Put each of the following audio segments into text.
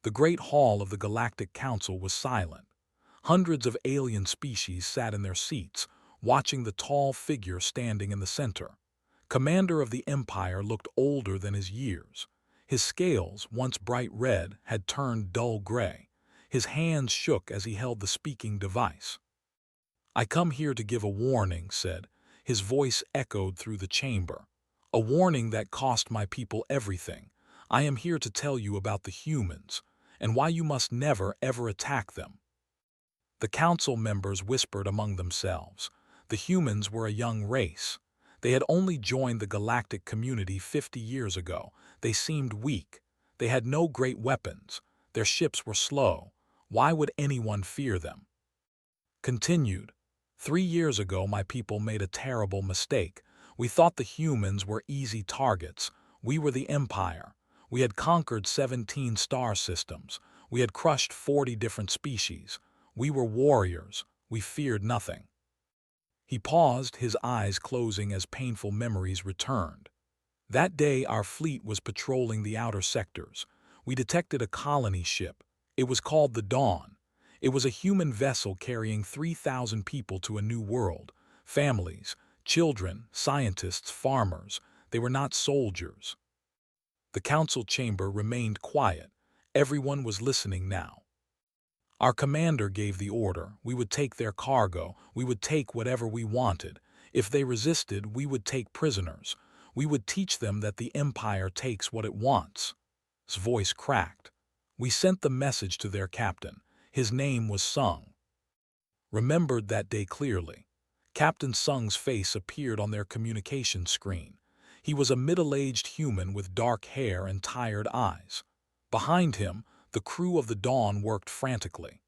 The great hall of the Galactic Council was silent. Hundreds of alien species sat in their seats, watching the tall figure standing in the center. Commander of the Empire looked older than his years. His scales, once bright red, had turned dull gray. His hands shook as he held the speaking device. "I come here to give a warning," said. His voice echoed through the chamber. "A warning that cost my people everything. I am here to tell you about the humans, and why you must never, ever attack them." The council members whispered among themselves. The humans were a young race. They had only joined the galactic community 50 years ago. They seemed weak. They had no great weapons. Their ships were slow. Why would anyone fear them? Continued. 3 years ago, my people made a terrible mistake. We thought the humans were easy targets. We were the Empire. We had conquered 17 star systems. We had crushed 40 different species. We were warriors. We feared nothing. He paused, his eyes closing as painful memories returned. That day, our fleet was patrolling the outer sectors. We detected a colony ship. It was called the Dawn. It was a human vessel carrying 3,000 people to a new world. Families, children, scientists, farmers. They were not soldiers. The council chamber remained quiet. Everyone was listening now. Our commander gave the order. We would take their cargo. We would take whatever we wanted. If they resisted, we would take prisoners. We would teach them that the Empire takes what it wants. His voice cracked. We sent the message to their captain. His name was Sung. Remembered that day clearly. Captain Sung's face appeared on their communication screen. He was a middle-aged human with dark hair and tired eyes. Behind him, the crew of the Dawn worked frantically.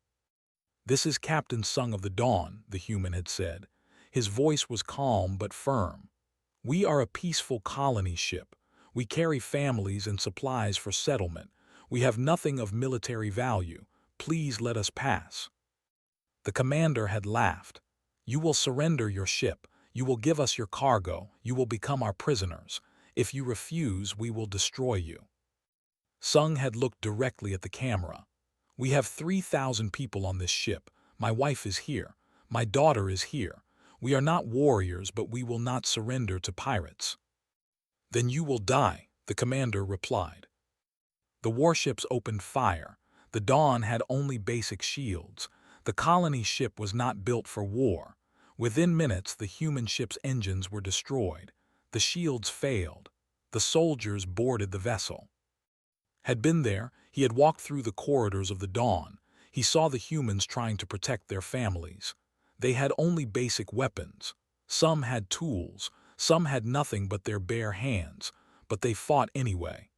"This is Captain Sung of the Dawn," the human had said. His voice was calm but firm. "We are a peaceful colony ship. We carry families and supplies for settlement. We have nothing of military value. Please let us pass." The commander had laughed. "You will surrender your ship. You will give us your cargo. You will become our prisoners. If you refuse, we will destroy you." Sung had looked directly at the camera. "We have 3,000 people on this ship. My wife is here. My daughter is here. We are not warriors, but we will not surrender to pirates." "Then you will die," the commander replied. The warships opened fire. The Dawn had only basic shields. The colony ship was not built for war. Within minutes, the human ship's engines were destroyed. The shields failed. The soldiers boarded the vessel. Had been there, he had walked through the corridors of the Dawn. He saw the humans trying to protect their families. They had only basic weapons. Some had tools. Some had nothing but their bare hands. But they fought anyway.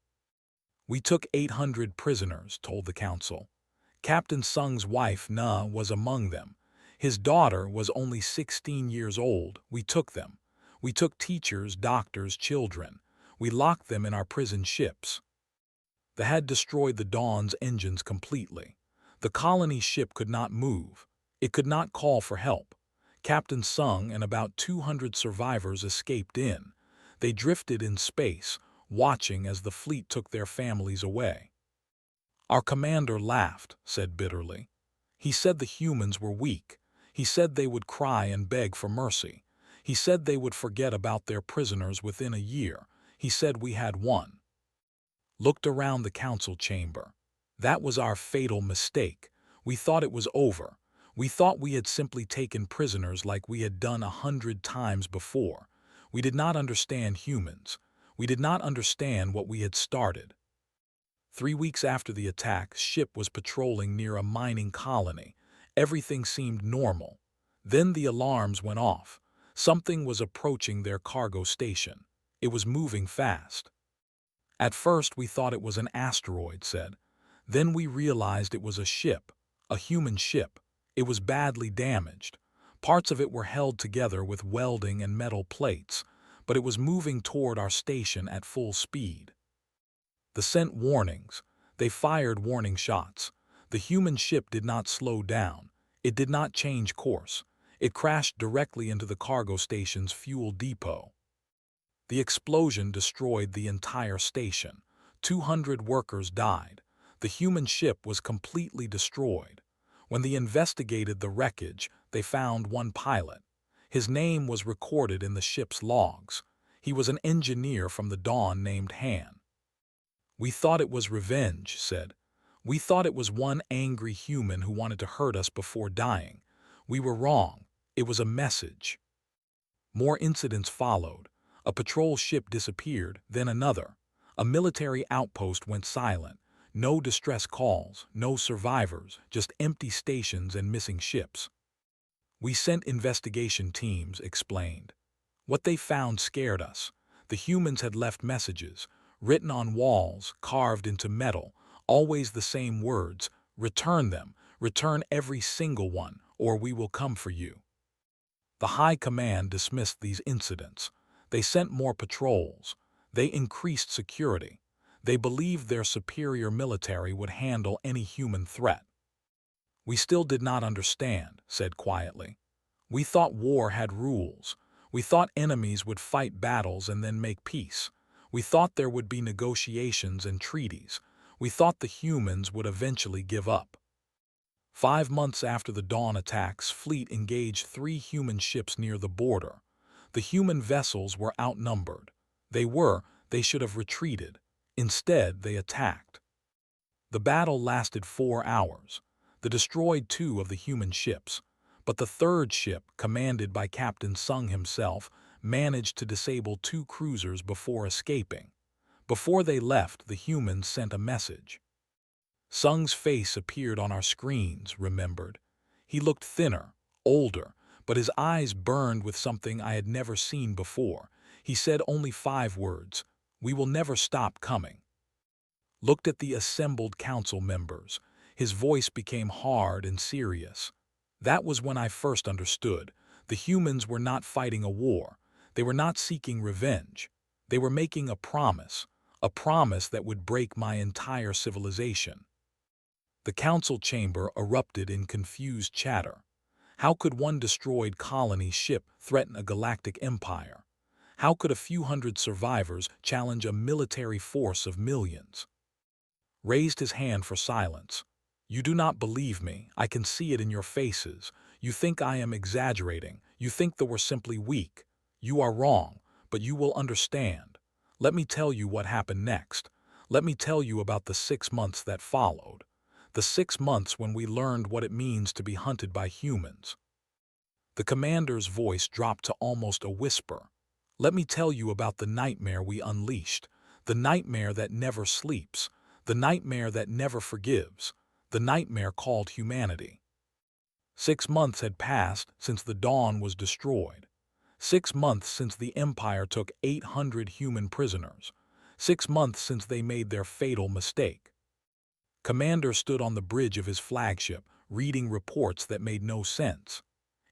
"We took 800 prisoners," told the council. Captain Sung's wife, Na, was among them. His daughter was only 16 years old. We took them. We took teachers, doctors, children. We locked them in our prison ships. They had destroyed the Dawn's engines completely. The colony ship could not move. It could not call for help. Captain Sung and about 200 survivors escaped in. They drifted in space, watching as the fleet took their families away. Our commander laughed, said bitterly. He said the humans were weak. He said they would cry and beg for mercy. He said they would forget about their prisoners within a year. He said we had won. Looked around the council chamber. That was our fatal mistake. We thought it was over. We thought we had simply taken prisoners like we had done 100 times before. We did not understand humans. We did not understand what we had started. 3 weeks after the attack, ship was patrolling near a mining colony. Everything seemed normal. Then the alarms went off. Something was approaching their cargo station. It was moving fast. At first we thought it was an asteroid, said. Then we realized it was a ship, a human ship. It was badly damaged. Parts of it were held together with welding and metal plates, but it was moving toward our station at full speed. They sent warnings. They fired warning shots. The human ship did not slow down. It did not change course. It crashed directly into the cargo station's fuel depot. The explosion destroyed the entire station. 200 workers died. The human ship was completely destroyed. When they investigated the wreckage, they found one pilot. His name was recorded in the ship's logs. He was an engineer from the Dawn named Han. "We thought it was revenge," said. "We thought it was one angry human who wanted to hurt us before dying. We were wrong. It was a message." More incidents followed. A patrol ship disappeared, then another. A military outpost went silent. No distress calls, no survivors, just empty stations and missing ships. "We sent investigation teams," explained. "What they found scared us. The humans had left messages, written on walls, carved into metal, always the same words: 'Return them, return every single one, or we will come for you.'" The High Command dismissed these incidents. They sent more patrols. They increased security. They believed their superior military would handle any human threat. "We still did not understand," said quietly. "We thought war had rules. We thought enemies would fight battles and then make peace. We thought there would be negotiations and treaties. We thought the humans would eventually give up." 5 months after the Dawn attacks, fleet engaged 3 human ships near the border. The human vessels were outnumbered. They should have retreated. Instead, they attacked. The battle lasted 4 hours. They destroyed 2 of the human ships, but the third ship, commanded by Captain Sung himself, managed to disable 2 cruisers before escaping. Before they left, the humans sent a message. Sung's face appeared on our screens, remembered. He looked thinner, older, but his eyes burned with something I had never seen before. He said only 5 words: "We will never stop coming." Looked at the assembled council members. His voice became hard and serious. That was when I first understood. The humans were not fighting a war. They were not seeking revenge. They were making a promise that would break my entire civilization. The council chamber erupted in confused chatter. How could one destroyed colony ship threaten a galactic empire? How could a few hundred survivors challenge a military force of millions? Raised his hand for silence. "You do not believe me. I can see it in your faces. You think I am exaggerating. You think that we're simply weak. You are wrong, but you will understand. Let me tell you what happened next. Let me tell you about the 6 months that followed. The 6 months when we learned what it means to be hunted by humans." The commander's voice dropped to almost a whisper. "Let me tell you about the nightmare we unleashed. The nightmare that never sleeps. The nightmare that never forgives. The nightmare called humanity." 6 months had passed since the Dawn was destroyed. 6 months since the Empire took 800 human prisoners. 6 months since they made their fatal mistake. Commander stood on the bridge of his flagship, reading reports that made no sense.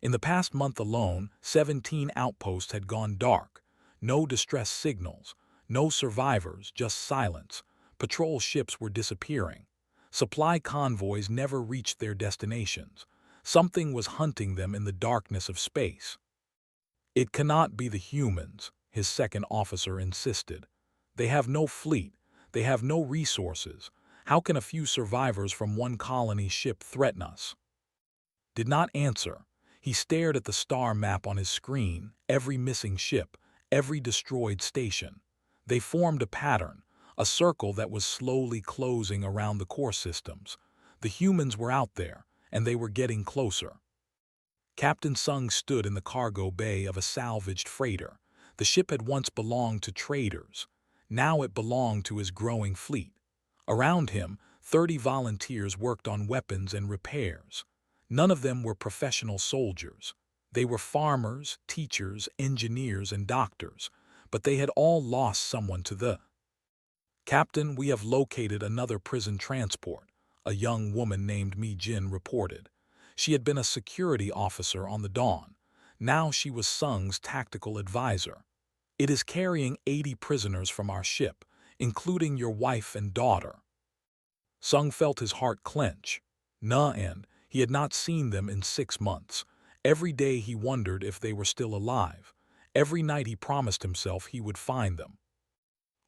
In the past month alone, 17 outposts had gone dark. No distress signals, no survivors, just silence. Patrol ships were disappearing. Supply convoys never reached their destinations. Something was hunting them in the darkness of space. "It cannot be the humans," his second officer insisted. "They have no fleet. They have no resources. How can a few survivors from one colony ship threaten us?" Did not answer. He stared at the star map on his screen, every missing ship, every destroyed station. They formed a pattern, a circle that was slowly closing around the core systems. The humans were out there, and they were getting closer. Captain Sung stood in the cargo bay of a salvaged freighter. The ship had once belonged to traders. Now it belonged to his growing fleet. Around him, 30 volunteers worked on weapons and repairs. None of them were professional soldiers. They were farmers, teachers, engineers, and doctors, but they had all lost someone to the "Captain, we have located another prison transport," a young woman named Mi Jin reported. She had been a security officer on the Dawn. Now she was Sung's tactical advisor. "It is carrying 80 prisoners from our ship, including your wife and daughter." Sung felt his heart clench. And he had not seen them in 6 months. Every day he wondered if they were still alive. Every night he promised himself he would find them.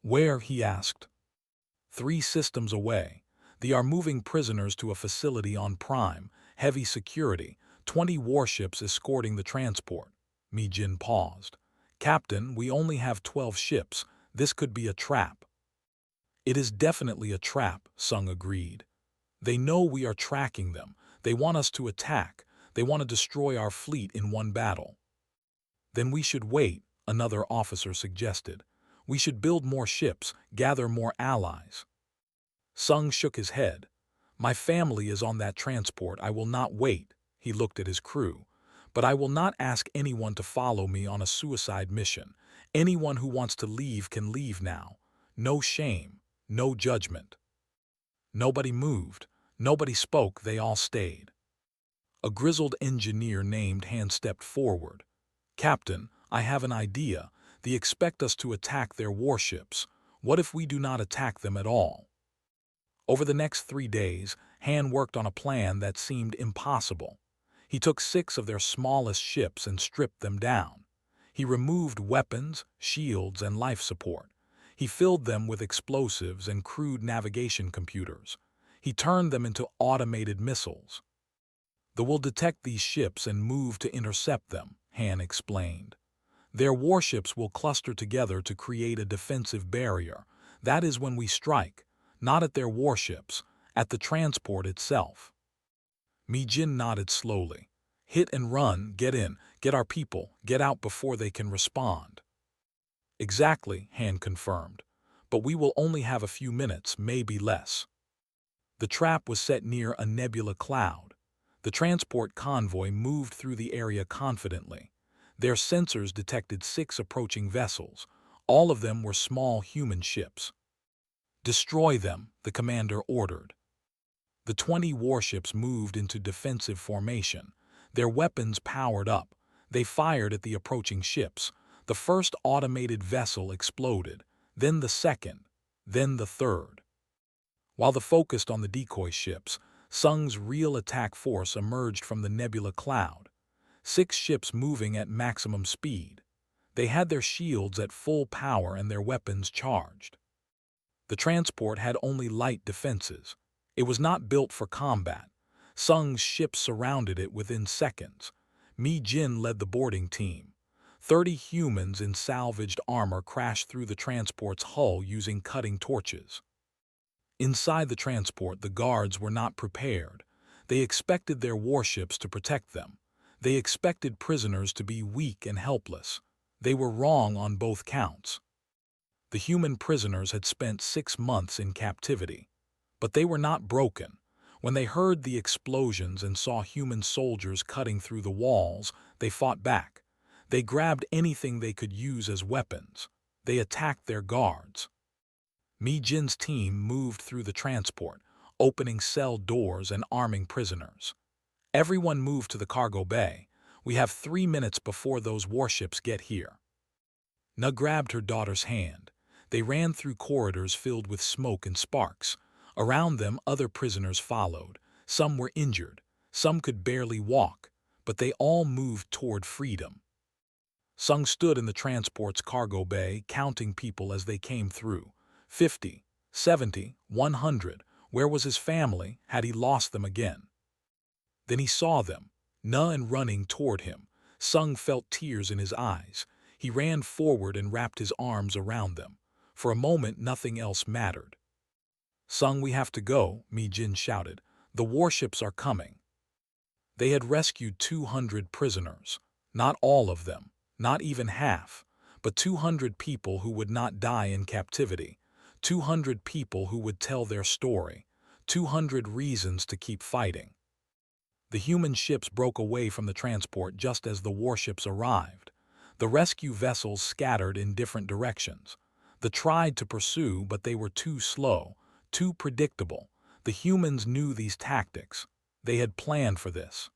"Where?" he asked. 3 systems away. They are moving prisoners to a facility on Prime, heavy security, 20 warships escorting the transport. Mi-jin paused. Captain, we only have 12 ships. This could be a trap. It is definitely a trap, Sung agreed. They know we are tracking them. They want us to attack. They want to destroy our fleet in one battle. Then we should wait, another officer suggested. We should build more ships, gather more allies. Sung shook his head. My family is on that transport. I will not wait. He looked at his crew. But I will not ask anyone to follow me on a suicide mission. Anyone who wants to leave can leave now. No shame, no judgment. Nobody moved. Nobody spoke. They all stayed. A grizzled engineer named Han stepped forward. Captain, I have an idea. They expect us to attack their warships. What if we do not attack them at all? Over the next 3 days, Han worked on a plan that seemed impossible. He took 6 of their smallest ships and stripped them down. He removed weapons, shields, and life support. He filled them with explosives and crude navigation computers. He turned them into automated missiles. They will detect these ships and move to intercept them, Han explained. Their warships will cluster together to create a defensive barrier. That is when we strike, not at their warships, at the transport itself. Mi-jin nodded slowly. Hit and run, get in, get our people, get out before they can respond. Exactly, Han confirmed. But we will only have a few minutes, maybe less. The trap was set near a nebula cloud. The transport convoy moved through the area confidently. Their sensors detected 6 approaching vessels. All of them were small human ships. Destroy them, the commander ordered. The 20 warships moved into defensive formation. Their weapons powered up. They fired at the approaching ships. The first automated vessel exploded, then the second, then the third. While they focused on the decoy ships, Sung's real attack force emerged from the nebula cloud. 6 ships moving at maximum speed. They had their shields at full power and their weapons charged. The transport had only light defenses. It was not built for combat. Sung's ships surrounded it within seconds. Mi-jin led the boarding team. 30 humans in salvaged armor crashed through the transport's hull using cutting torches. Inside the transport, the guards were not prepared. They expected their warships to protect them. They expected prisoners to be weak and helpless. They were wrong on both counts. The human prisoners had spent 6 months in captivity. But they were not broken. When they heard the explosions and saw human soldiers cutting through the walls, they fought back. They grabbed anything they could use as weapons. They attacked their guards. Mi-jin's team moved through the transport, opening cell doors and arming prisoners. Everyone moved to the cargo bay. We have 3 minutes before those warships get here. Na grabbed her daughter's hand. They ran through corridors filled with smoke and sparks. Around them, other prisoners followed. Some were injured. Some could barely walk. But they all moved toward freedom. Sung stood in the transport's cargo bay, counting people as they came through. 50, 70, 100. Where was his family? Had he lost them again? Then he saw them, Na and running toward him. Sung felt tears in his eyes. He ran forward and wrapped his arms around them. For a moment, nothing else mattered. Sung, we have to go, Mi-jin shouted. The warships are coming. They had rescued 200 prisoners. Not all of them, not even half, but 200 people who would not die in captivity. 200 people who would tell their story. 200 reasons to keep fighting. The human ships broke away from the transport just as the warships arrived. The rescue vessels scattered in different directions. They tried to pursue, but they were too slow, too predictable. The humans knew these tactics. They had planned for this.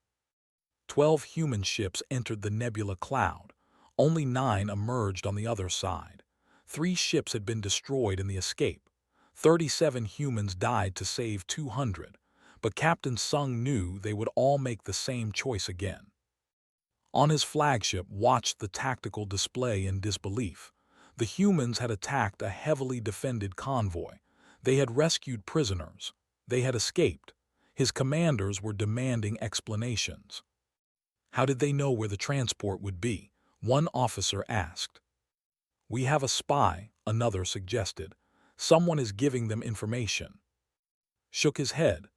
12 human ships entered the nebula cloud. Only 9 emerged on the other side. 3 ships had been destroyed in the escape. 37 humans died to save 200. But Captain Sung knew they would all make the same choice again. On his flagship, watched the tactical display in disbelief. The humans had attacked a heavily defended convoy. They had rescued prisoners. They had escaped. His commanders were demanding explanations. How did they know where the transport would be? One officer asked. We have a spy, another suggested. Someone is giving them information. Shook his head.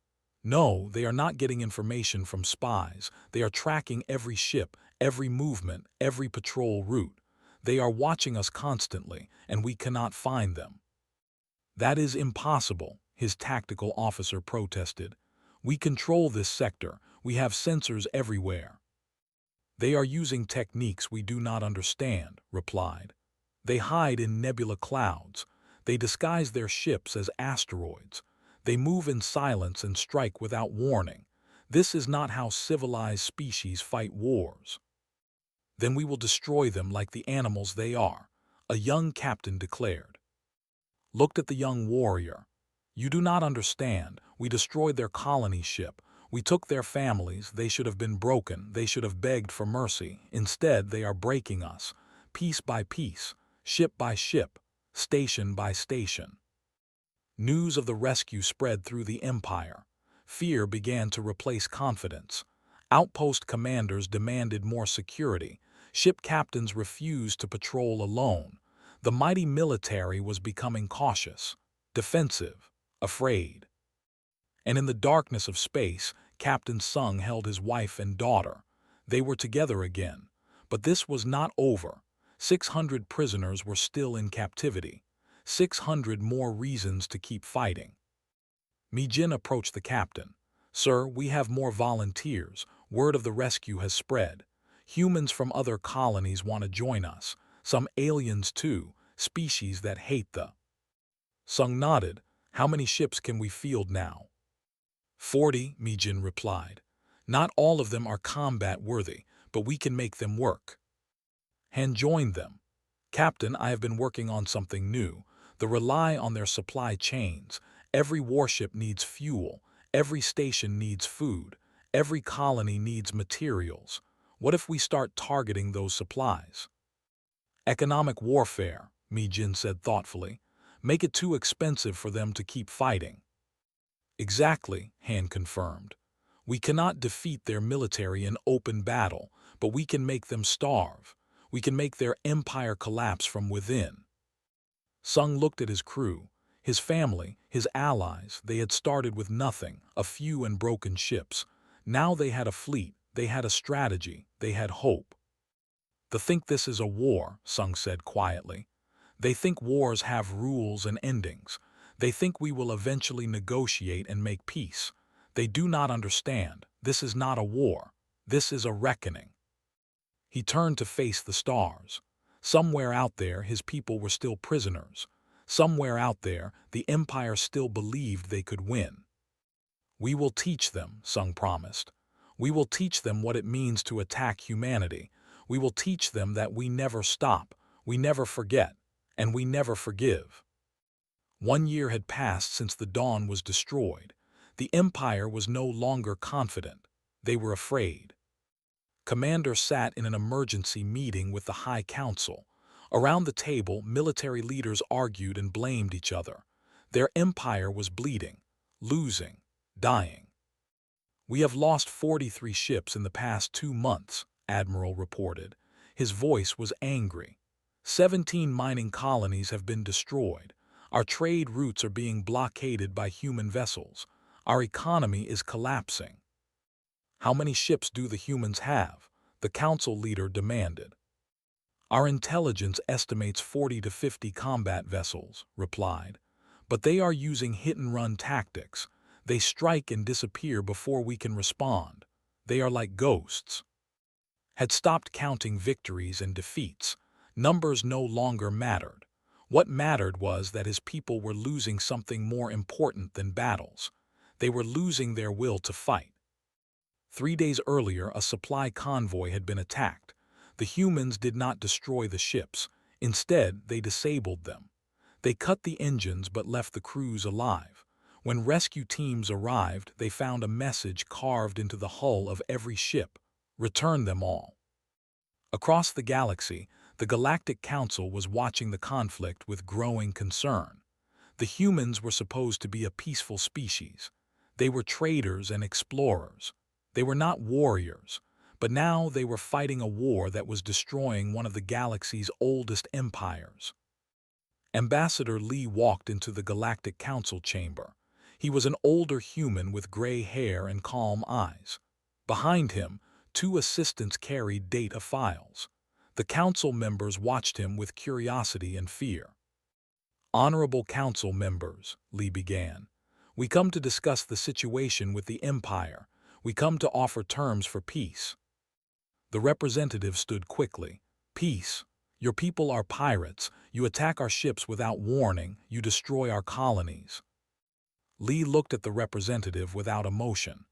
No, they are not getting information from spies. They are tracking every ship, every movement, every patrol route. They are watching us constantly, and we cannot find them. That is impossible, his tactical officer protested. We control this sector. We have sensors everywhere. They are using techniques we do not understand, replied. They hide in nebula clouds. They disguise their ships as asteroids. They move in silence and strike without warning. This is not how civilized species fight wars. Then we will destroy them like the animals they are, a young captain declared. Looked at the young warrior. You do not understand. We destroyed their colony ship. We took their families. They should have been broken. They should have begged for mercy. Instead, they are breaking us, piece by piece, ship by ship, station by station. News of the rescue spread through the empire. Fear began to replace confidence. Outpost commanders demanded more security. Ship captains refused to patrol alone. The mighty military was becoming cautious, defensive, afraid. And in the darkness of space, Captain Sung held his wife and daughter. They were together again. But this was not over. 600 prisoners were still in captivity. 600 more reasons to keep fighting. Mi-jin approached the captain. Sir, we have more volunteers. Word of the rescue has spread. Humans from other colonies want to join us. Some aliens too, species that hate the. Sung nodded. How many ships can we field now? 40, Mi-jin replied. Not all of them are combat-worthy, but we can make them work. Han joined them. Captain, I have been working on something new. They rely on their supply chains. Every warship needs fuel. Every station needs food. Every colony needs materials. What if we start targeting those supplies? Economic warfare, Mi-jin said thoughtfully. Make it too expensive for them to keep fighting. Exactly, Han confirmed. We cannot defeat their military in open battle, but we can make them starve. We can make their empire collapse from within. Sung looked at his crew, his family, his allies. They had started with nothing, a few and broken ships. Now they had a fleet, they had a strategy, they had hope. They think this is a war, Sung said quietly. They think wars have rules and endings. They think we will eventually negotiate and make peace. They do not understand. This is not a war. This is a reckoning. He turned to face the stars. Somewhere out there, his people were still prisoners. Somewhere out there, the Empire still believed they could win. We will teach them, Sung promised. We will teach them what it means to attack humanity. We will teach them that we never stop, we never forget, and we never forgive. 1 year had passed since the Dawn was destroyed. The Empire was no longer confident. They were afraid. Commander sat in an emergency meeting with the High Council. Around the table, military leaders argued and blamed each other. Their empire was bleeding, losing, dying. We have lost 43 ships in the past 2 months, Admiral reported. His voice was angry. 17 mining colonies have been destroyed. Our trade routes are being blockaded by human vessels. Our economy is collapsing. How many ships do the humans have? The council leader demanded. Our intelligence estimates 40 to 50 combat vessels, replied. But they are using hit-and-run tactics. They strike and disappear before we can respond. They are like ghosts. Had stopped counting victories and defeats. Numbers no longer mattered. What mattered was that his people were losing something more important than battles. They were losing their will to fight. 3 days earlier, a supply convoy had been attacked. The humans did not destroy the ships. Instead, they disabled them. They cut the engines but left the crews alive. When rescue teams arrived, they found a message carved into the hull of every ship. Return them all. Across the galaxy, the Galactic Council was watching the conflict with growing concern. The humans were supposed to be a peaceful species. They were traders and explorers. They were not warriors, but now they were fighting a war that was destroying one of the galaxy's oldest empires. Ambassador Lee walked into the Galactic Council chamber. He was an older human with gray hair and calm eyes. Behind him, two assistants carried data files. The council members watched him with curiosity and fear. "Honorable council members," Lee began, "we come to discuss the situation with the Empire. We come to offer terms for peace." The representative stood quickly. "Peace? Your people are pirates. You attack our ships without warning. You destroy our colonies." Lee looked at the representative without emotion.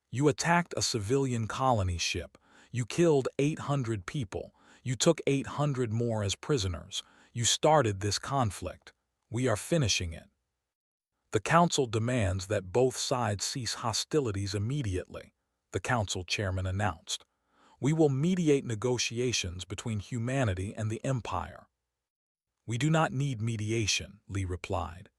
"You attacked a civilian colony ship. You killed 800 people. You took 800 more as prisoners. You started this conflict. We are finishing it. The Council demands that both sides cease hostilities immediately," the Council chairman announced. "We will mediate negotiations between humanity and the Empire." "We do not need mediation," Lee replied.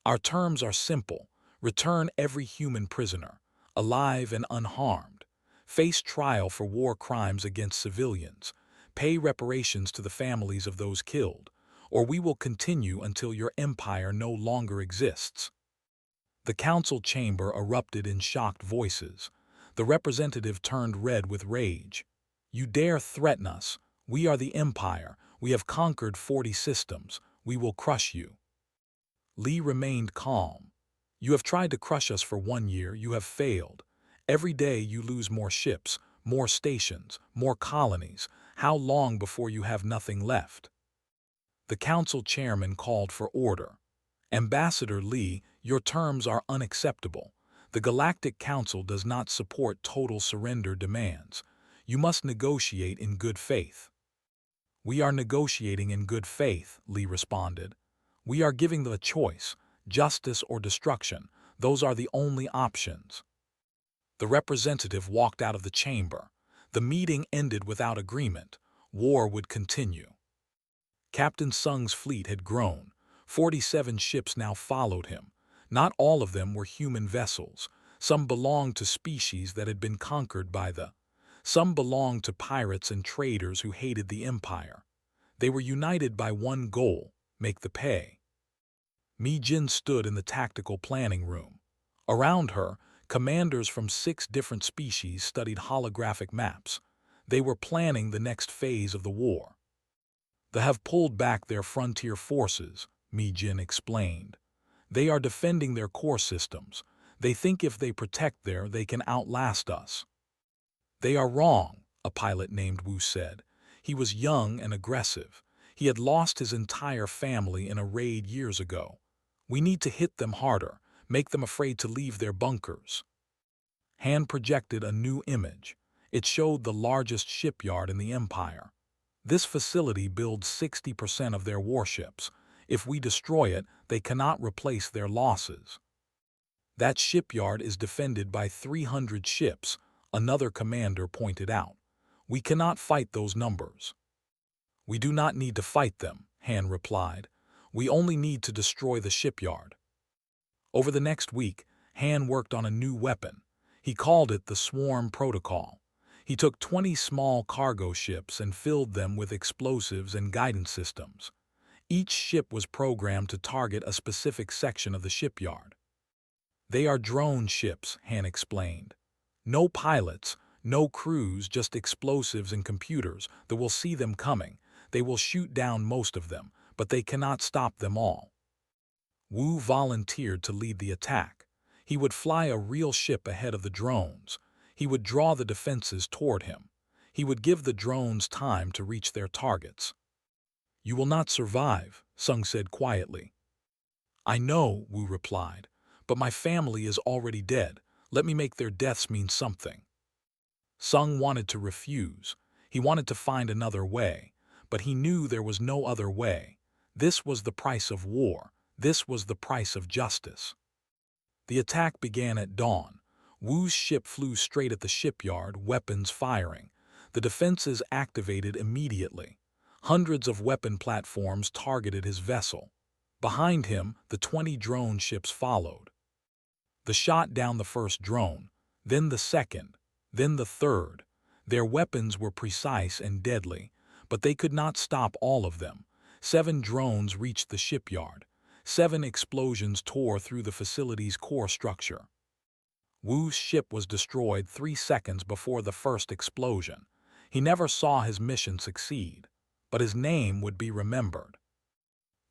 "Our terms are simple. Return every human prisoner, alive and unharmed. Face trial for war crimes against civilians. Pay reparations to the families of those killed, or we will continue until your empire no longer exists." The council chamber erupted in shocked voices. The representative turned red with rage. "You dare threaten us? We are the Empire. We have conquered 40 systems. We will crush you." Lee remained calm. "You have tried to crush us for 1 year. You have failed. Every day you lose more ships, more stations, more colonies. How long before you have nothing left?" The council chairman called for order. "Ambassador Lee, your terms are unacceptable. The Galactic Council does not support total surrender demands. You must negotiate in good faith." "We are negotiating in good faith," Lee responded. "We are giving them a choice, justice or destruction. Those are the only options." The representative walked out of the chamber. The meeting ended without agreement. War would continue. Captain Sung's fleet had grown. 47 ships now followed him. Not all of them were human vessels. Some belonged to species that had been conquered by the. Some belonged to pirates and traders who hated the Empire. They were united by one goal: make the pay. Mi Jin stood in the tactical planning room. Around her, commanders from 6 different species studied holographic maps. They were planning the next phase of the war. "They have pulled back their frontier forces," Mi Jin explained. "They are defending their core systems. They think if they protect there, they can outlast us." "They are wrong," a pilot named Wu said. He was young and aggressive. He had lost his entire family in a raid years ago. "We need to hit them harder, make them afraid to leave their bunkers." Han projected a new image. It showed the largest shipyard in the Empire. "This facility builds 60% of their warships. If we destroy it, they cannot replace their losses." "That shipyard is defended by 300 ships," another commander pointed out. "We cannot fight those numbers." "We do not need to fight them," Han replied. "We only need to destroy the shipyard." Over the next week, Han worked on a new weapon. He called it the Swarm Protocol. He took 20 small cargo ships and filled them with explosives and guidance systems. Each ship was programmed to target a specific section of the shipyard. "They are drone ships," Han explained. "No pilots, no crews, just explosives and computers that will see them coming. They will shoot down most of them, but they cannot stop them all." Wu volunteered to lead the attack. He would fly a real ship ahead of the drones. He would draw the defenses toward him. He would give the drones time to reach their targets. "You will not survive," Sung said quietly. "I know," Wu replied, "but my family is already dead. Let me make their deaths mean something." Sung wanted to refuse. He wanted to find another way, but he knew there was no other way. This was the price of war. This was the price of justice. The attack began at dawn. Wu's ship flew straight at the shipyard, weapons firing. The defenses activated immediately. Hundreds of weapon platforms targeted his vessel. Behind him, the 20 drone ships followed. The shot down the first drone, then the second, then the third. Their weapons were precise and deadly, but they could not stop all of them. 7 drones reached the shipyard. 7 explosions tore through the facility's core structure. Wu's ship was destroyed 3 seconds before the first explosion. He never saw his mission succeed, but his name would be remembered.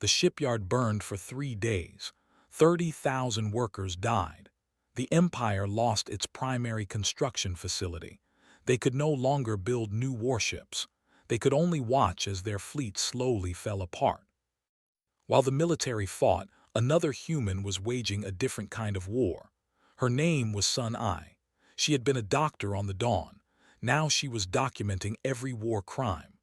The shipyard burned for 3 days. 30,000 workers died. The Empire lost its primary construction facility. They could no longer build new warships. They could only watch as their fleet slowly fell apart. While the military fought, another human was waging a different kind of war. Her name was Sun I. She had been a doctor on the Dawn. Now she was documenting every war crime.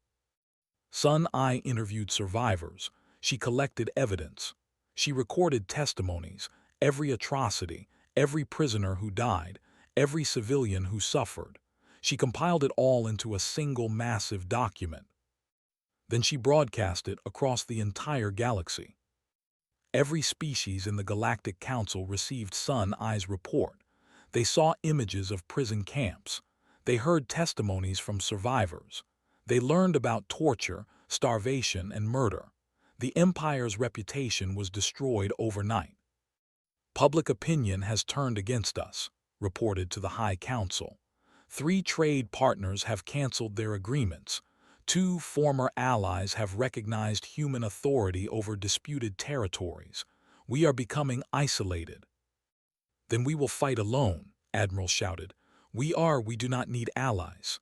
Sun I interviewed survivors. She collected evidence. She recorded testimonies, every atrocity, every prisoner who died, every civilian who suffered. She compiled it all into a single massive document. Then she broadcast it across the entire galaxy. Every species in the Galactic Council received Sun I's report. They saw images of prison camps. They heard testimonies from survivors. They learned about torture, starvation, and murder. The Empire's reputation was destroyed overnight. Public opinion has turned against us, reported to the High Council. 3 trade partners have canceled their agreements. 2 former allies have recognized human authority over disputed territories. We are becoming isolated. Then we will fight alone, Admiral shouted. We do not need allies.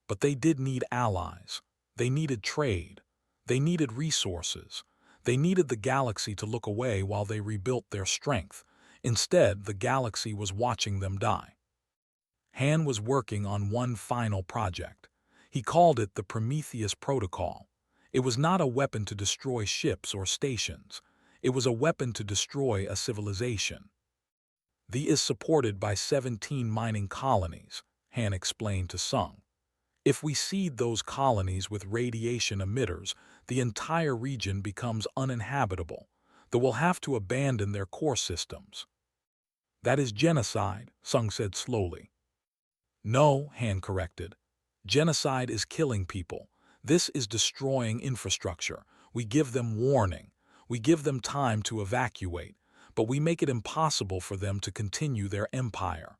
But they did need allies. They needed trade. They needed resources. They needed the galaxy to look away while they rebuilt their strength. Instead, the galaxy was watching them die. Han was working on one final project. He called it the Prometheus Protocol. It was not a weapon to destroy ships or stations. It was a weapon to destroy a civilization. The is supported by 17 mining colonies, Han explained to Sung. If we seed those colonies with radiation emitters, the entire region becomes uninhabitable. They will have to abandon their core systems. That is genocide, Sung said slowly. No, Han corrected. Genocide is killing people. This is destroying infrastructure. We give them warning. We give them time to evacuate, but we make it impossible for them to continue their empire.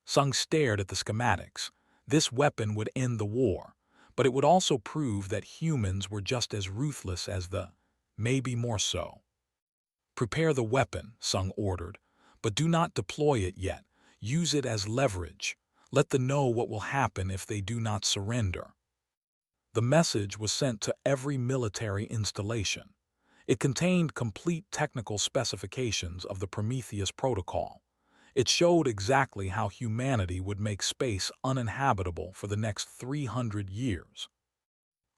Sung stared at the schematics. This weapon would end the war, but it would also prove that humans were just as ruthless as maybe more so. Prepare the weapon, Sung ordered, but do not deploy it yet. Use it as leverage. Let them know what will happen if they do not surrender. The message was sent to every military installation. It contained complete technical specifications of the Prometheus Protocol. It showed exactly how humanity would make space uninhabitable for the next 300 years.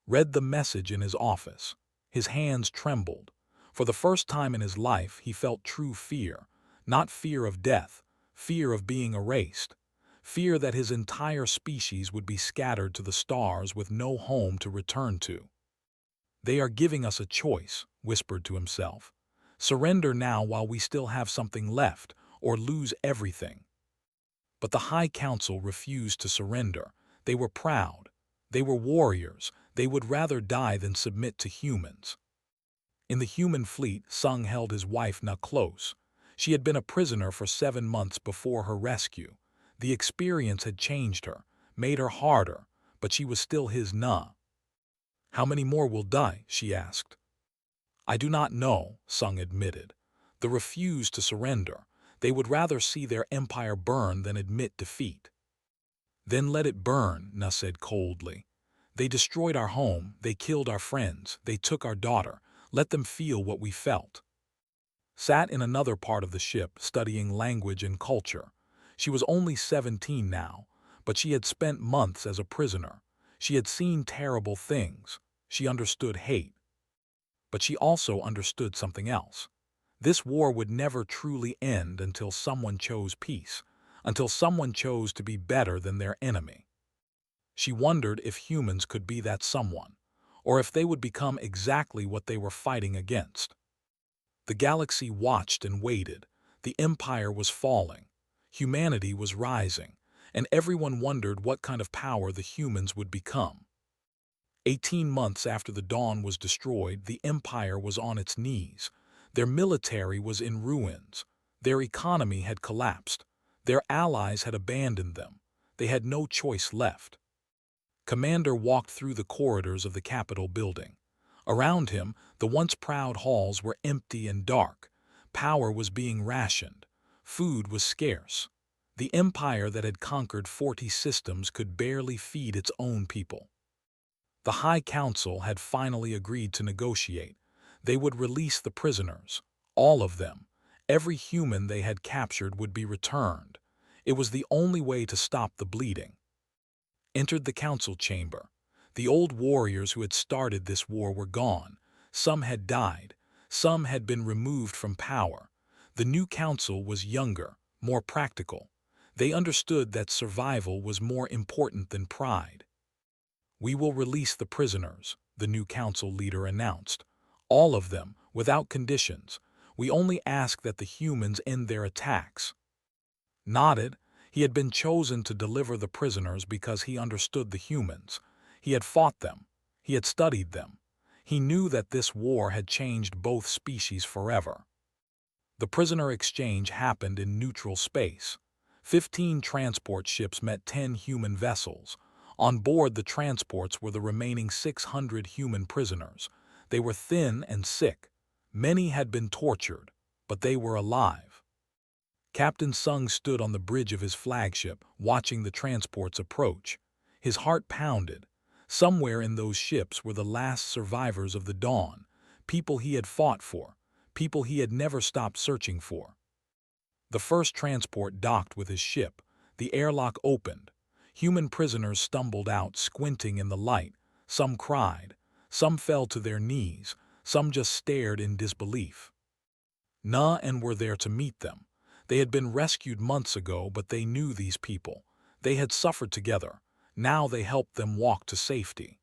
Read the message in his office. His hands trembled. For the first time in his life, he felt true fear. Not fear of death, fear of being erased. Fear that his entire species would be scattered to the stars with no home to return to. They are giving us a choice, whispered to himself. Surrender now while we still have something left, or lose everything. But the High Council refused to surrender. They were proud. They were warriors. They would rather die than submit to humans. In the human fleet, Sung held his wife Na close. She had been a prisoner for 7 months before her rescue. The experience had changed her, made her harder, but she was still his Na. How many more will die? She asked. I do not know, Sung admitted. They refused to surrender. They would rather see their empire burn than admit defeat. Then let it burn, Na said coldly. They destroyed our home, they killed our friends, they took our daughter. Let them feel what we felt. Sat in another part of the ship, studying language and culture. She was only 17 now, but she had spent months as a prisoner. She had seen terrible things. She understood hate. But she also understood something else. This war would never truly end until someone chose peace, until someone chose to be better than their enemy. She wondered if humans could be that someone, or if they would become exactly what they were fighting against. The galaxy watched and waited. The Empire was falling. Humanity was rising, and everyone wondered what kind of power the humans would become. 18 months after the Dawn was destroyed, the Empire was on its knees. Their military was in ruins. Their economy had collapsed. Their allies had abandoned them. They had no choice left. Commander walked through the corridors of the Capitol building. Around him, the once proud halls were empty and dark. Power was being rationed. Food was scarce. The empire that had conquered 40 systems could barely feed its own people. The High Council had finally agreed to negotiate. They would release the prisoners, all of them. Every human they had captured would be returned. It was the only way to stop the bleeding. Entered the council chamber. The old warriors who had started this war were gone. Some had died. Some had been removed from power. The new council was younger, more practical. They understood that survival was more important than pride. "We will release the prisoners," the new council leader announced. "All of them, without conditions. We only ask that the humans end their attacks." Nodded. He had been chosen to deliver the prisoners because he understood the humans. He had fought them. He had studied them. He knew that this war had changed both species forever. The prisoner exchange happened in neutral space. 15 transport ships met 10 human vessels. On board the transports were the remaining 600 human prisoners. They were thin and sick. Many had been tortured, but they were alive. Captain Sung stood on the bridge of his flagship, watching the transports approach. His heart pounded. Somewhere in those ships were the last survivors of the Dawn, people he had fought for, people he had never stopped searching for. The first transport docked with his ship. The airlock opened. Human prisoners stumbled out, squinting in the light. Some cried. Some fell to their knees. Some just stared in disbelief. Na and were there to meet them. They had been rescued months ago, but they knew these people. They had suffered together. Now they helped them walk to safety.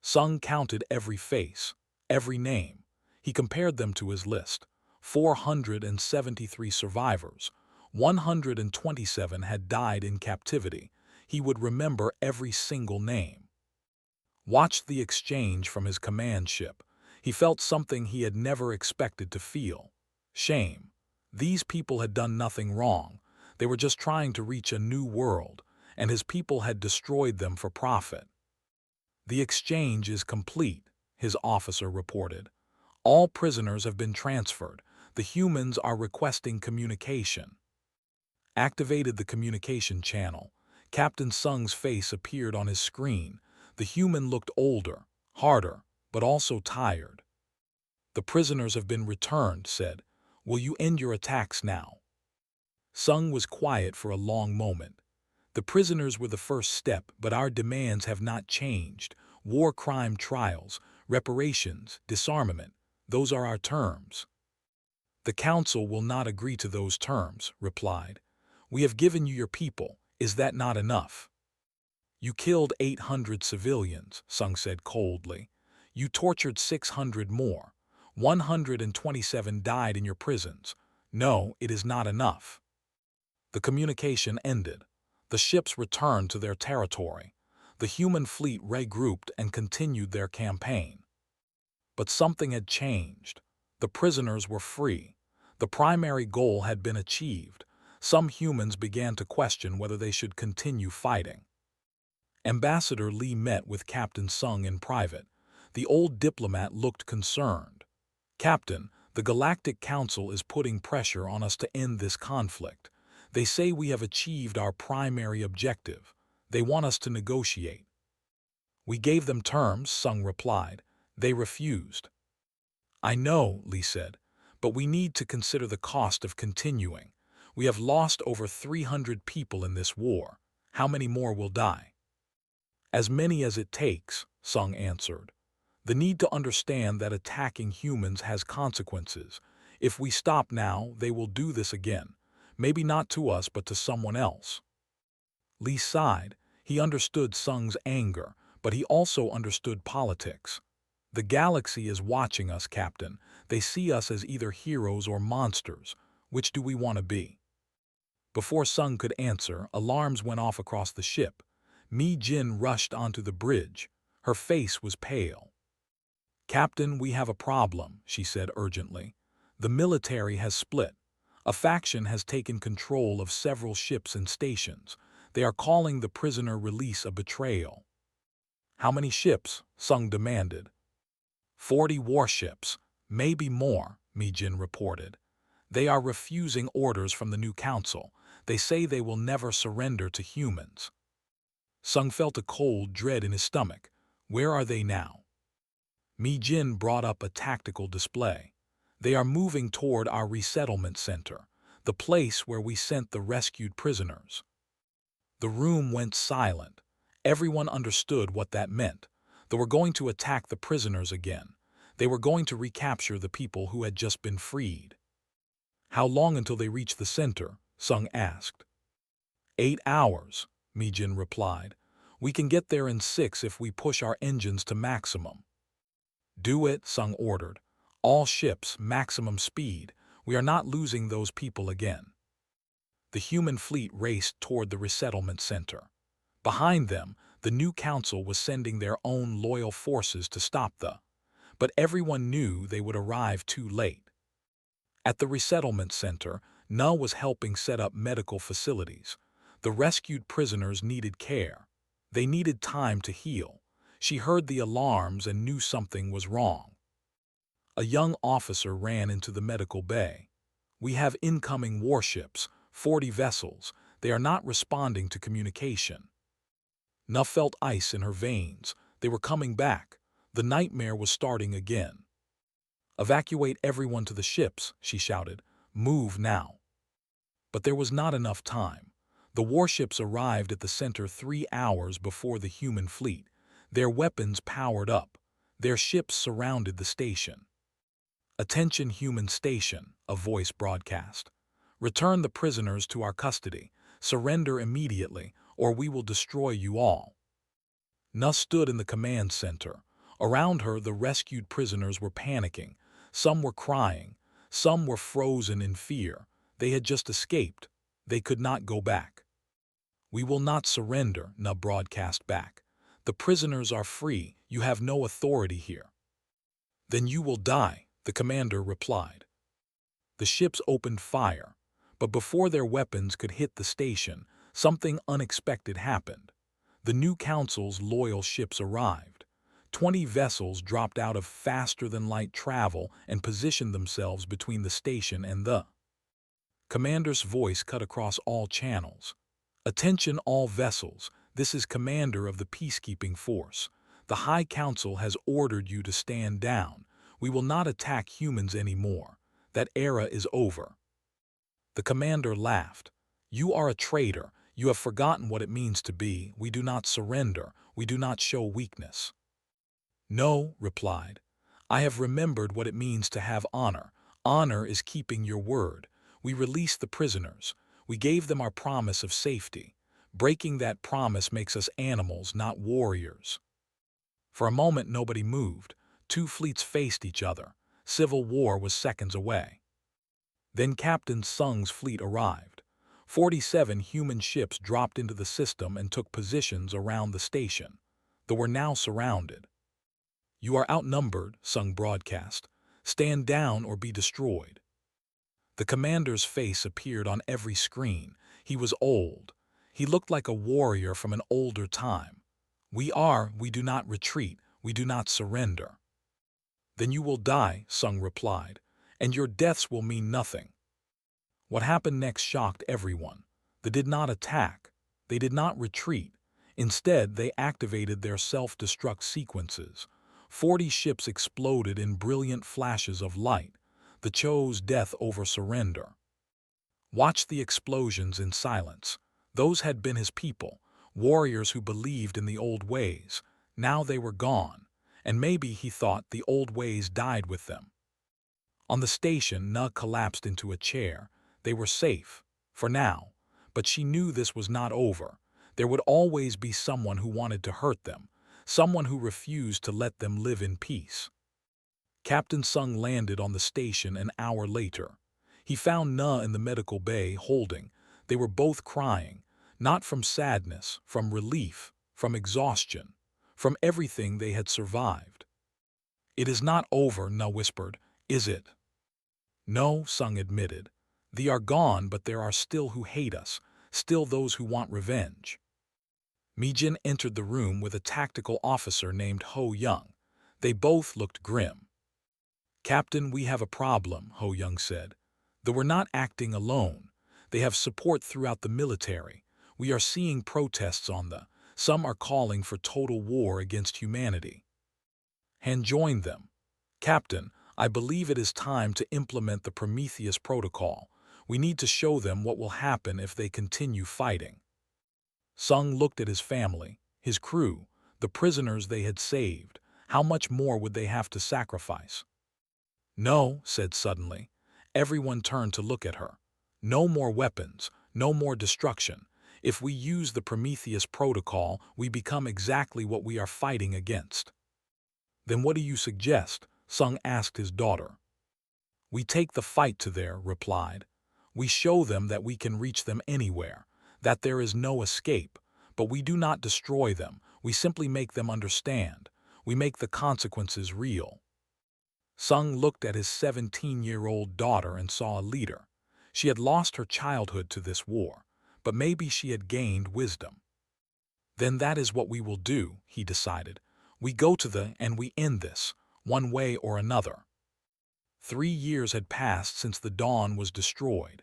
Sung counted every face, every name. He compared them to his list. 473 survivors. 127 had died in captivity. He would remember every single name. Watched the exchange from his command ship. He felt something he had never expected to feel. Shame. These people had done nothing wrong. They were just trying to reach a new world, and his people had destroyed them for profit. "The exchange is complete," his officer reported. "All prisoners have been transferred. The humans are requesting communication." Activated the communication channel. Captain Sung's face appeared on his screen. The human looked older, harder, but also tired. "The prisoners have been returned," said. "Will you end your attacks now?" Sung was quiet for a long moment. "The prisoners were the first step, but our demands have not changed. War crime trials, reparations, disarmament, those are our terms." "The Council will not agree to those terms," replied. "We have given you your people. Is that not enough?" "You killed 800 civilians," Sung said coldly. "You tortured 600 more. 127 died in your prisons. No, it is not enough." The communication ended. The ships returned to their territory. The human fleet regrouped and continued their campaign. But something had changed. The prisoners were free. The primary goal had been achieved. Some humans began to question whether they should continue fighting. Ambassador Lee met with Captain Sung in private. The old diplomat looked concerned. "Captain, the Galactic Council is putting pressure on us to end this conflict. They say we have achieved our primary objective. They want us to negotiate." "We gave them terms," Sung replied. "They refused." "I know," Lee said, "but we need to consider the cost of continuing. We have lost over 300 people in this war. How many more will die?" "As many as it takes," Sung answered. "The need to understand that attacking humans has consequences. If we stop now, they will do this again. Maybe not to us, but to someone else." Lee sighed. He understood Sung's anger, but he also understood politics. "The galaxy is watching us, Captain. They see us as either heroes or monsters. Which do we want to be? Before Sung could answer, alarms went off across the ship. Mi Jin rushed onto the bridge. Her face was pale. "Captain, we have a problem," she said urgently. "The military has split. A faction has taken control of several ships and stations. They are calling the prisoner release a betrayal." "How many ships?" Sung demanded. 40 warships, maybe more," Mi Jin reported. "They are refusing orders from the new council. They say they will never surrender to humans." Sung felt a cold dread in his stomach. Where are they now? Mi Jin brought up a tactical display. "They are moving toward our resettlement center, the place where we sent the rescued prisoners." The room went silent. Everyone understood what that meant. They were going to attack the prisoners again. They were going to recapture the people who had just been freed. "How long until they reach the center?" Sung asked. 8 hours, Mi Jin replied. "We can get there in 6 if we push our engines to maximum." "Do it," Sung ordered. "All ships, maximum speed. We are not losing those people again." The human fleet raced toward the resettlement center. Behind them, the new council was sending their own loyal forces to stop the. But everyone knew they would arrive too late. At the resettlement center, Na was helping set up medical facilities. The rescued prisoners needed care. They needed time to heal. She heard the alarms and knew something was wrong. A young officer ran into the medical bay. "We have incoming warships, 40 vessels. They are not responding to communication." Na felt ice in her veins. They were coming back. The nightmare was starting again. "Evacuate everyone to the ships," she shouted. "Move now." But there was not enough time. The warships arrived at the center 3 hours before the human fleet. Their weapons powered up. Their ships surrounded the station. "Attention human station," a voice broadcast. "Return the prisoners to our custody. Surrender immediately, or we will destroy you all." Na stood in the command center. Around her, the rescued prisoners were panicking. Some were crying. Some were frozen in fear. They had just escaped. They could not go back. "We will not surrender," Na broadcast back. "The prisoners are free. You have no authority here." "Then you will die," the commander replied. The ships opened fire. But before their weapons could hit the station, something unexpected happened. The new council's loyal ships arrived. 20 vessels dropped out of faster-than-light travel and positioned themselves between the station and the. Commander's voice cut across all channels. "Attention all vessels, this is Commander of the Peacekeeping Force. The High Council has ordered you to stand down. We will not attack humans anymore. That era is over." The commander laughed. "You are a traitor. You have forgotten what it means to be. We do not surrender. We do not show weakness." "No," replied. "I have remembered what it means to have honor. Honor is keeping your word. We released the prisoners. We gave them our promise of safety. Breaking that promise makes us animals, not warriors." For a moment nobody moved. 2 fleets faced each other. Civil war was seconds away. Then Captain Sung's fleet arrived. 47 human ships dropped into the system and took positions around the station. They were now surrounded. "You are outnumbered," Sung broadcast. "Stand down or be destroyed." The commander's face appeared on every screen. He was old. He looked like a warrior from an older time. We do not retreat. We do not surrender." "Then you will die," Sung replied, "and your deaths will mean nothing." What happened next shocked everyone. They did not attack. They did not retreat. Instead, they activated their self-destruct sequences. 40 ships exploded in brilliant flashes of light. They chose death over surrender. Watched the explosions in silence. Those had been his people, warriors who believed in the old ways. Now they were gone, and maybe he thought the old ways died with them. On the station, Na collapsed into a chair. They were safe, for now, but she knew this was not over. There would always be someone who wanted to hurt them, someone who refused to let them live in peace. Captain Sung landed on the station an hour later. He found Na in the medical bay holding. They were both crying, not from sadness, from relief, from exhaustion, from everything they had survived. "It is not over," Na whispered, "is it?" "No," Sung admitted. "They are gone, but there are still who hate us, still those who want revenge." Mijin entered the room with a tactical officer named Ho Young. They both looked grim. "Captain, we have a problem," Ho Young said. "Though we're not acting alone. They have support throughout the military. We are seeing protests on the. Some are calling for total war against humanity." Han joined them. "Captain, I believe it is time to implement the Prometheus Protocol. We need to show them what will happen if they continue fighting." Sung looked at his family, his crew, the prisoners they had saved. How much more would they have to sacrifice? "No," said suddenly. Everyone turned to look at her. "No more weapons, no more destruction. If we use the Prometheus Protocol, we become exactly what we are fighting against." "Then what do you suggest?" Sung asked his daughter. "We take the fight to their," replied. "We show them that we can reach them anywhere, that there is no escape, but we do not destroy them, we simply make them understand. We make the consequences real." Sung looked at his 17-year-old daughter and saw a leader. She had lost her childhood to this war, but maybe she had gained wisdom. "Then that is what we will do," he decided. "We go to the and we end this, one way or another." 3 years had passed since the Dawn was destroyed.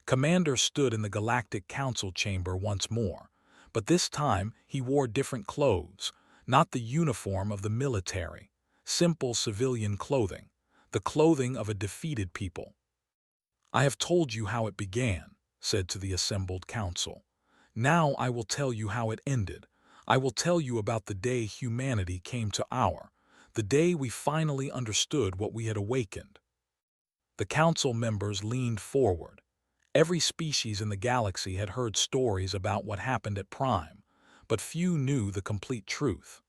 Commander stood in the Galactic Council chamber once more, but this time he wore different clothes, not the uniform of the military, simple civilian clothing, the clothing of a defeated people. "I have told you how it began," said to the assembled council. "Now I will tell you how it ended. I will tell you about the day humanity came to the day we finally understood what we had awakened." The council members leaned forward. Every species in the galaxy had heard stories about what happened at Prime, but few knew the complete truth.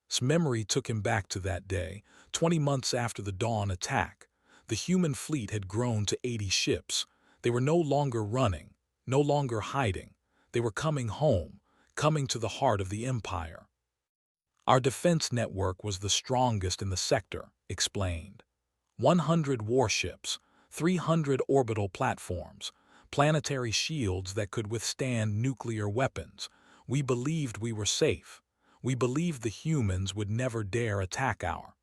His memory took him back to that day, 20 months after the Dawn attack. The human fleet had grown to 80 ships. They were no longer running, no longer hiding. They were coming home, coming to the heart of the Empire. "Our defense network was the strongest in the sector," explained. 100 warships, 300 orbital platforms, planetary shields that could withstand nuclear weapons. We believed we were safe. We believed the humans would never dare attack our.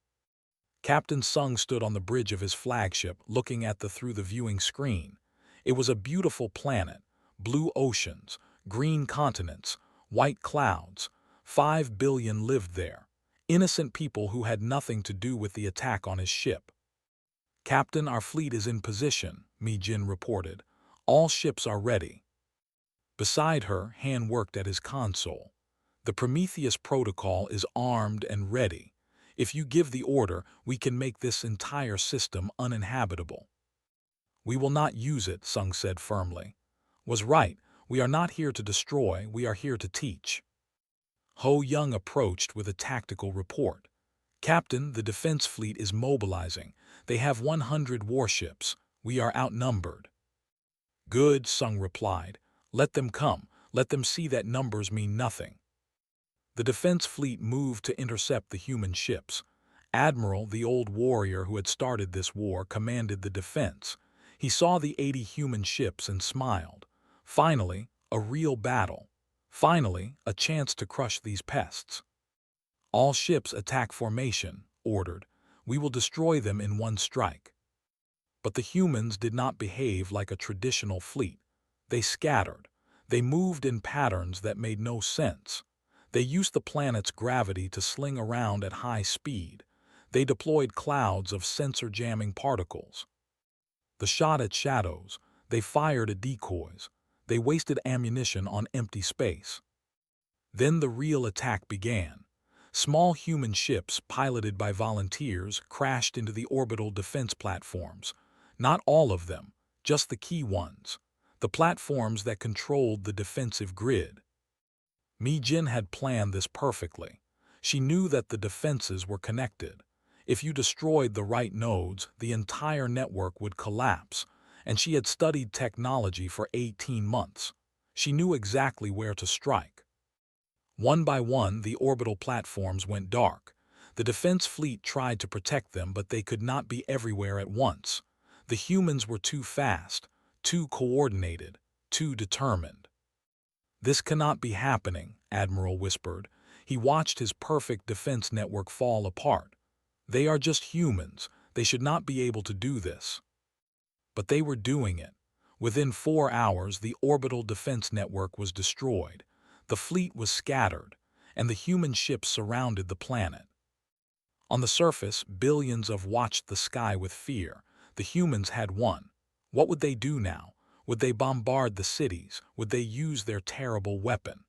Captain Sung stood on the bridge of his flagship looking at through the viewing screen. It was a beautiful planet, blue oceans, green continents, white clouds. 5 billion lived there, innocent people who had nothing to do with the attack on his ship. "Captain, our fleet is in position," Mi-Jin reported. "All ships are ready." Beside her, Han worked at his console. "The Prometheus Protocol is armed and ready. If you give the order, we can make this entire system uninhabitable." "We will not use it," Sung said firmly. "Was right. We are not here to destroy, we are here to teach." Ho Young approached with a tactical report. "Captain, the defense fleet is mobilizing. They have 100 warships. We are outnumbered." "Good," Sung replied. "Let them come. Let them see that numbers mean nothing." The defense fleet moved to intercept the human ships. Admiral, the old warrior who had started this war, commanded the defense. He saw the 80 human ships and smiled. Finally, a real battle. Finally, a chance to crush these pests. "All ships attack formation," ordered. "We will destroy them in one strike." But the humans did not behave like a traditional fleet. They scattered. They moved in patterns that made no sense. They used the planet's gravity to sling around at high speed. They deployed clouds of sensor-jamming particles. They shot at shadows. They fired at decoys. They wasted ammunition on empty space. Then the real attack began. Small human ships, piloted by volunteers, crashed into the orbital defense platforms. Not all of them, just the key ones. The platforms that controlled the defensive grid. Mi-Jin had planned this perfectly. She knew that the defenses were connected. If you destroyed the right nodes, the entire network would collapse, and she had studied technology for 18 months. She knew exactly where to strike. One by one, the orbital platforms went dark. The defense fleet tried to protect them, but they could not be everywhere at once. The humans were too fast, too coordinated, too determined. "This cannot be happening," Admiral whispered. He watched his perfect defense network fall apart. "They are just humans. They should not be able to do this." But they were doing it. Within 4 hours, the orbital defense network was destroyed. The fleet was scattered, and the human ships surrounded the planet. On the surface, billions watched the sky with fear. The humans had won. What would they do now? Would they bombard the cities? Would they use their terrible weapon?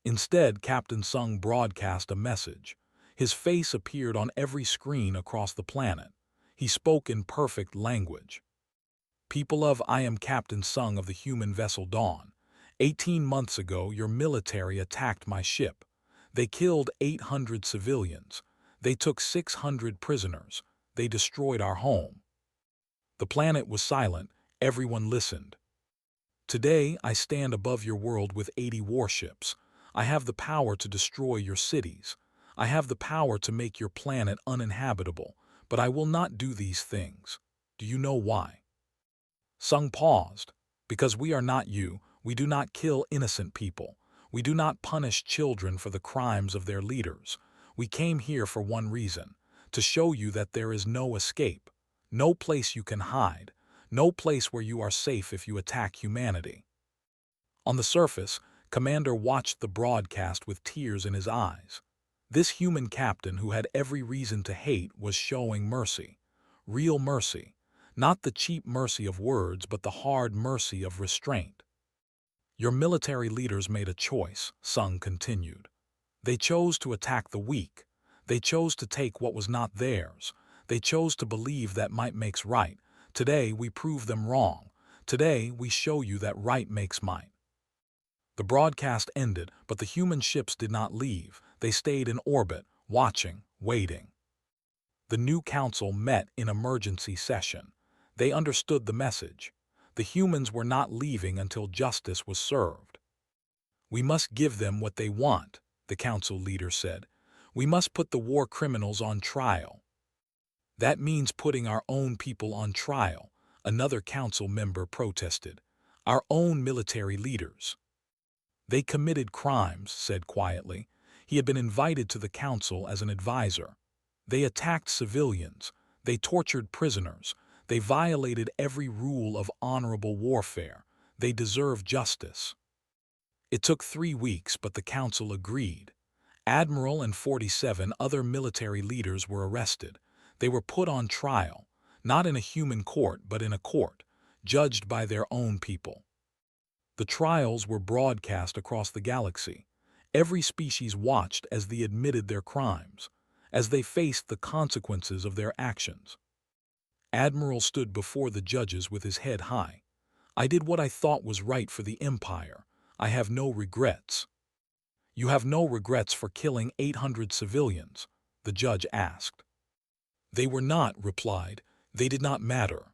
Instead, Captain Sung broadcast a message. His face appeared on every screen across the planet. He spoke in perfect language. "People of I am Captain Sung of the human vessel Dawn. 18 months ago, your military attacked my ship. They killed 800 civilians. They took 600 prisoners. They destroyed our home." The planet was silent. Everyone listened. "Today, I stand above your world with 80 warships. I have the power to destroy your cities. I have the power to make your planet uninhabitable, but I will not do these things. Do you know why?" Sung paused. "Because we are not you. We do not kill innocent people. We do not punish children for the crimes of their leaders. We came here for one reason, to show you that there is no escape, no place you can hide, no place where you are safe if you attack humanity." On the surface, Commander watched the broadcast with tears in his eyes. This human captain who had every reason to hate was showing mercy. Real mercy. Not the cheap mercy of words, but the hard mercy of restraint. "Your military leaders made a choice," Sung continued. "They chose to attack the weak. They chose to take what was not theirs. They chose to believe that might makes right. Today we prove them wrong. Today we show you that right makes might." The broadcast ended, but the human ships did not leave. They stayed in orbit, watching, waiting. The new council met in emergency session. They understood the message. The humans were not leaving until justice was served. "We must give them what they want," the council leader said. "We must put the war criminals on trial." "That means putting our own people on trial," another council member protested. "Our own military leaders." "They committed crimes," said quietly. He had been invited to the council as an advisor. "They attacked civilians. They tortured prisoners. They violated every rule of honorable warfare. They deserve justice." It took 3 weeks, but the council agreed. Admiral and 47 other military leaders were arrested. They were put on trial, not in a human court, but in a court, judged by their own people. The trials were broadcast across the galaxy. Every species watched as they admitted their crimes, as they faced the consequences of their actions. Admiral stood before the judges with his head high. "I did what I thought was right for the Empire. I have no regrets." "You have no regrets for killing 800 civilians?" the judge asked. "They were not," replied. "They did not matter."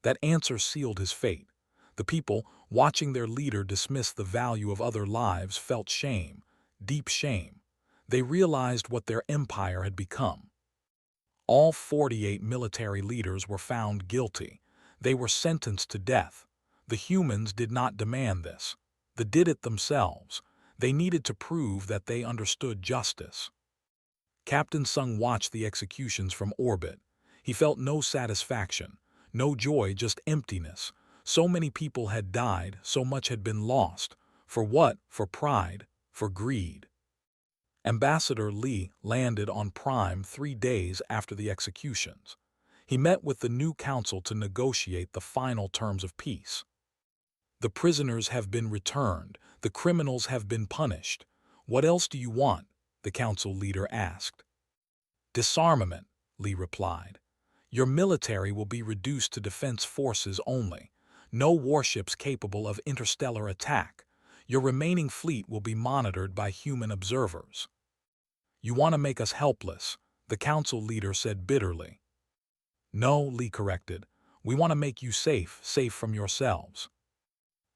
That answer sealed his fate. The people, watching their leader dismiss the value of other lives, felt shame, deep shame. They realized what their empire had become. All 48 military leaders were found guilty. They were sentenced to death. The humans did not demand this. They did it themselves. They needed to prove that they understood justice. Captain Sung watched the executions from orbit. He felt no satisfaction, no joy, just emptiness. So many people had died, so much had been lost. For what? For pride, for greed. Ambassador Lee landed on Prime 3 days after the executions. He met with the new council to negotiate the final terms of peace. "The prisoners have been returned. The criminals have been punished. What else do you want?" the council leader asked. "Disarmament," Lee replied. "Your military will be reduced to defense forces only. No warships capable of interstellar attack. Your remaining fleet will be monitored by human observers." "You want to make us helpless," the council leader said bitterly. "No," Lee corrected. We want to make you safe from yourselves."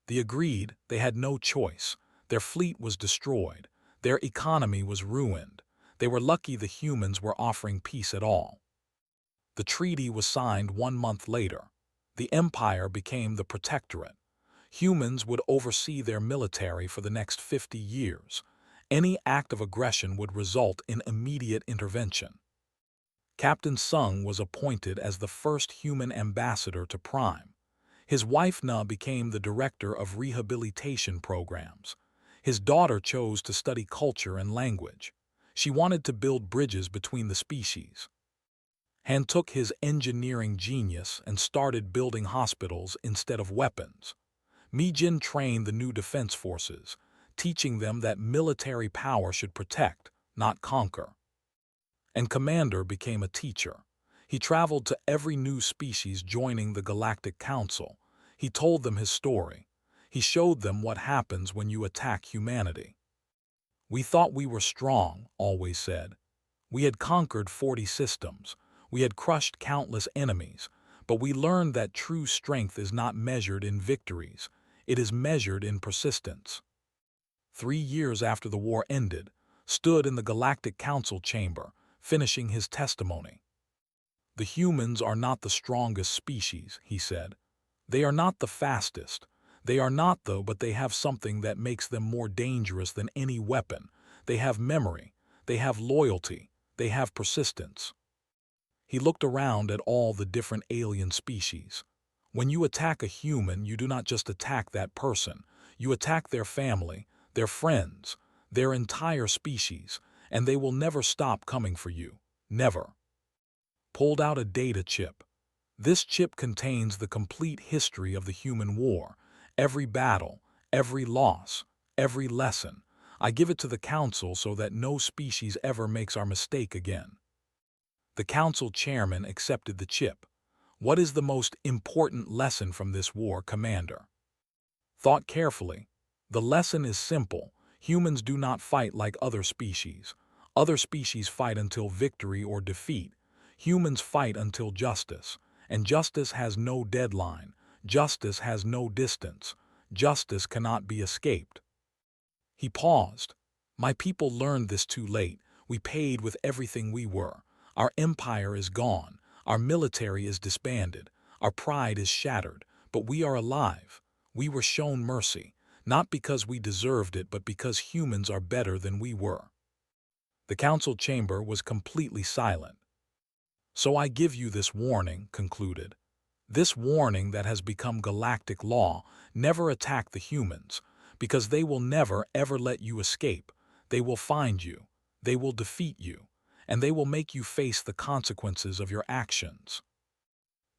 They agreed. They had no choice. Their fleet was destroyed. Their economy was ruined. They were lucky the humans were offering peace at all. The treaty was signed 1 month later. The Empire became the Protectorate. Humans would oversee their military for the next 50 years. Any act of aggression would result in immediate intervention. Captain Sung was appointed as the first human ambassador to Prime. His wife Na became the director of rehabilitation programs. His daughter chose to study culture and language. She wanted to build bridges between the species. Han took his engineering genius and started building hospitals instead of weapons. Mi Jin trained the new defense forces, teaching them that military power should protect, not conquer. And Commander became a teacher. He traveled to every new species joining the Galactic Council. He told them his story. He showed them what happens when you attack humanity. "We thought we were strong," always said. "We had conquered 40 systems. We had crushed countless enemies. But we learned that true strength is not measured in victories. It is measured in persistence." 3 years after the war ended, stood in the Galactic Council chamber, finishing his testimony. "The humans are not the strongest species," he said. "They are not the fastest. They are not, though, but they have something that makes them more dangerous than any weapon. They have memory. They have loyalty. They have persistence." He looked around at all the different alien species. When you attack a human, you do not just attack that person. You attack their family, their friends, their entire species, and they will never stop coming for you. Never. Pulled out a data chip. This chip contains the complete history of the human war, every battle, every loss, every lesson. I give it to the Council so that no species ever makes our mistake again. The Council chairman accepted the chip. "What is the most important lesson from this war, Commander?" Thought carefully. "The lesson is simple. Humans do not fight like other species. Other species fight until victory or defeat. Humans fight until justice. And justice has no deadline. Justice has no distance. Justice cannot be escaped." He paused. "My people learned this too late. We paid with everything we were. Our empire is gone. Our military is disbanded. Our pride is shattered. But we are alive. We were shown mercy, not because we deserved it, but because humans are better than we were." The council chamber was completely silent. "So I give you this warning," concluded. "This warning that has become galactic law: never attack the humans, because they will never ever let you escape. They will find you. They will defeat you. And they will make you face the consequences of your actions."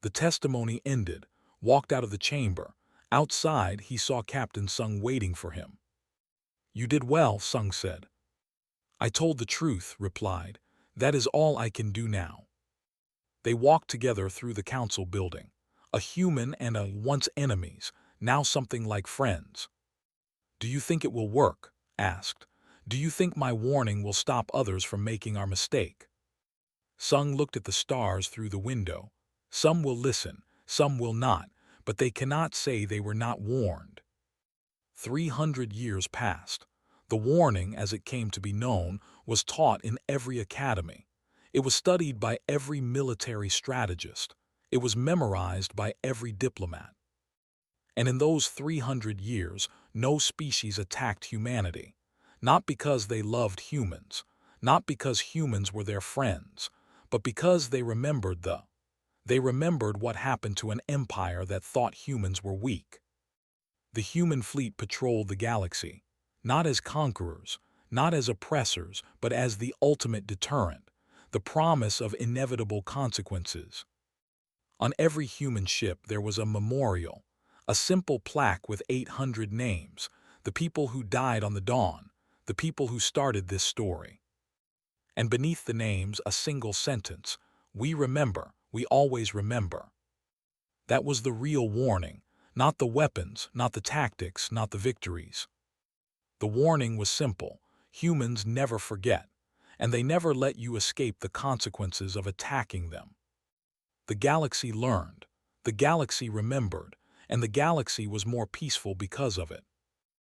The testimony ended, walked out of the chamber. Outside, he saw Captain Sung waiting for him. "You did well," Sung said. "I told the truth," replied. "That is all I can do now." They walked together through the council building. A human and a once enemies, now something like friends. "Do you think it will work?" asked. "Do you think my warning will stop others from making our mistake?" Sung looked at the stars through the window. "Some will listen, some will not, but they cannot say they were not warned." 300 years passed. The warning, as it came to be known, was taught in every academy. It was studied by every military strategist. It was memorized by every diplomat. And in those 300 years, no species attacked humanity. Not because they loved humans, not because humans were their friends, but because they remembered what happened to an empire that thought humans were weak. The human fleet patrolled the galaxy, not as conquerors, not as oppressors, but as the ultimate deterrent, the promise of inevitable consequences. On every human ship there was a memorial, a simple plaque with 800 names, the people who died on the dawn, the people who started this story. And beneath the names, a single sentence: "We remember, we always remember." That was the real warning, not the weapons, not the tactics, not the victories. The warning was simple: humans never forget, and they never let you escape the consequences of attacking them. The galaxy learned. The galaxy remembered, and the galaxy was more peaceful because of it.